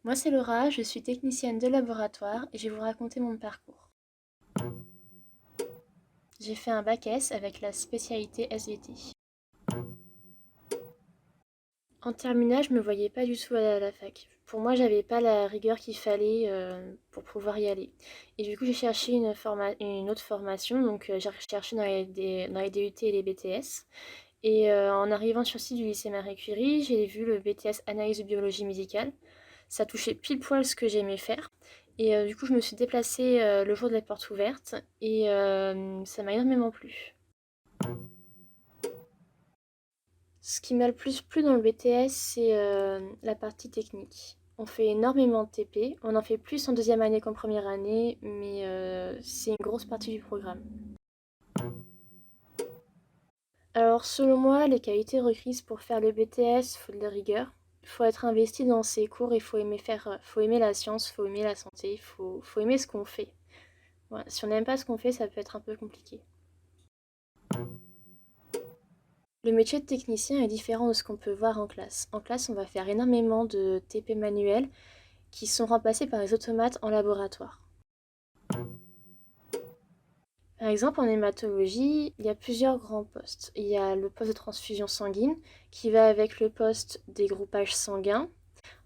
Moi, c'est Laura, je suis technicienne de laboratoire et je vais vous raconter mon parcours. J'ai fait un bac S avec la spécialité SVT. En terminale, je me voyais pas du tout aller à la fac. Pour moi, j'avais pas la rigueur qu'il fallait pour pouvoir y aller. Et du coup, j'ai cherché une autre formation, donc j'ai recherché dans les DUT et les BTS. Et en arrivant sur le site du lycée Marie Curie, j'ai vu le BTS Analyse de biologie médicale. Ça touchait pile poil ce que j'aimais faire. Et du coup, je me suis déplacée le jour de la porte ouverte et ça m'a énormément plu. Ce qui m'a le plus plu dans le BTS, c'est la partie technique. On fait énormément de TP, on en fait plus en deuxième année qu'en première année, mais c'est une grosse partie du programme. Alors selon moi, les qualités requises pour faire le BTS, il faut de la rigueur. Il faut être investi dans ses cours, il faut aimer faut aimer la science, il faut aimer la santé, faut aimer ce qu'on fait. Voilà, si on n'aime pas ce qu'on fait, ça peut être un peu compliqué. Le métier de technicien est différent de ce qu'on peut voir en classe. En classe, on va faire énormément de TP manuels qui sont remplacés par les automates en laboratoire. Par exemple, en hématologie, il y a plusieurs grands postes. Il y a le poste de transfusion sanguine qui va avec le poste des groupages sanguins.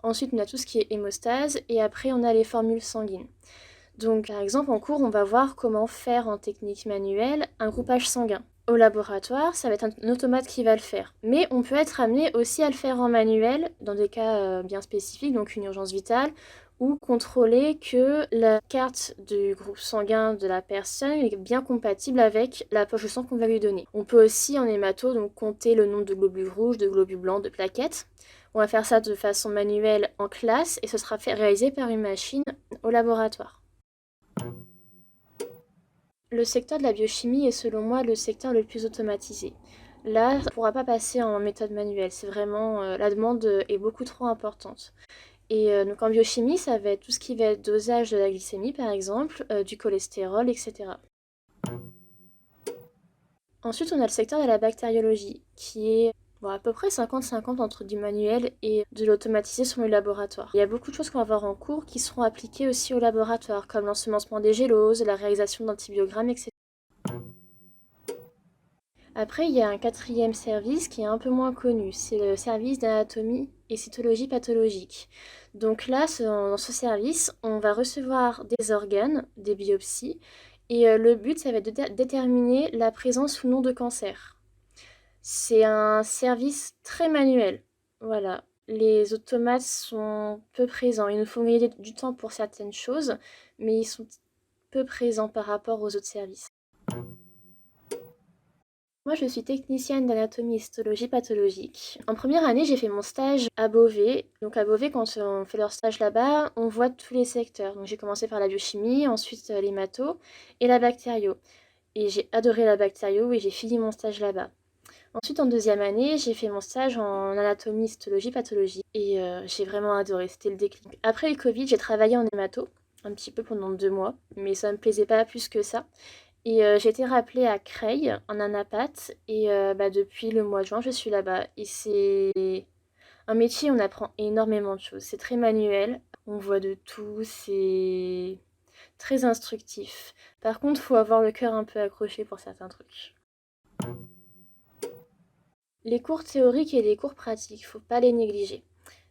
Ensuite, on a tout ce qui est hémostase et après, on a les formules sanguines. Donc, par exemple, en cours, on va voir comment faire en technique manuelle un groupage sanguin. Au laboratoire, ça va être un automate qui va le faire. Mais on peut être amené aussi à le faire en manuel, dans des cas bien spécifiques, donc une urgence vitale, ou contrôler que la carte du groupe sanguin de la personne est bien compatible avec la poche de sang qu'on va lui donner. On peut aussi en hémato donc compter le nombre de globules rouges, de globules blancs, de plaquettes. On va faire ça de façon manuelle en classe et ce sera réalisé par une machine au laboratoire. Le secteur de la biochimie est selon moi le secteur le plus automatisé. Là, on ne pourra pas passer en méthode manuelle, c'est vraiment la demande est beaucoup trop importante. Et donc en biochimie, ça va être tout ce qui va être dosage de la glycémie par exemple, du cholestérol, etc. Ensuite, on a le secteur de la bactériologie qui est à peu près 50-50 entre du manuel et de l'automatisé sur le laboratoire. Il y a beaucoup de choses qu'on va voir en cours qui seront appliquées aussi au laboratoire, comme l'ensemencement des géloses, la réalisation d'antibiogrammes, etc. Après, il y a un quatrième service qui est un peu moins connu, c'est le service d'anatomie et cytologie pathologique. Donc là, dans ce service, on va recevoir des organes, des biopsies, et le but, ça va être de déterminer la présence ou non de cancer. C'est un service très manuel. Voilà. Les automates sont peu présents. Il nous faut gagner du temps pour certaines choses, mais ils sont peu présents par rapport aux autres services. Moi, je suis technicienne d'anatomie et histologie pathologique. En première année, j'ai fait mon stage à Beauvais. Donc à Beauvais, quand on fait leur stage là-bas, on voit tous les secteurs. Donc j'ai commencé par la biochimie, ensuite l'hémato et la bactério. Et j'ai adoré la bactério et j'ai fini mon stage là-bas. Ensuite, en deuxième année, j'ai fait mon stage en anatomie, histologie, pathologie. Et j'ai vraiment adoré, c'était le déclic. Après le Covid, j'ai travaillé en hémato, un petit peu pendant 2 mois, mais ça me plaisait pas plus que ça. Et j'ai été rappelée à Creil, en Anapath, et depuis le mois de juin, je suis là-bas. Et c'est un métier où on apprend énormément de choses. C'est très manuel, on voit de tout, c'est très instructif. Par contre, il faut avoir le cœur un peu accroché pour certains trucs. Les cours théoriques et les cours pratiques, faut pas les négliger.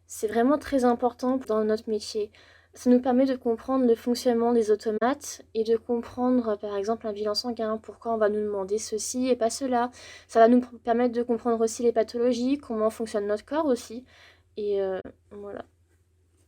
C'est vraiment très important dans notre métier. Ça nous permet de comprendre le fonctionnement des automates et de comprendre, par exemple, un bilan sanguin, pourquoi on va nous demander ceci et pas cela. Ça va nous permettre de comprendre aussi les pathologies, comment fonctionne notre corps aussi. Et voilà.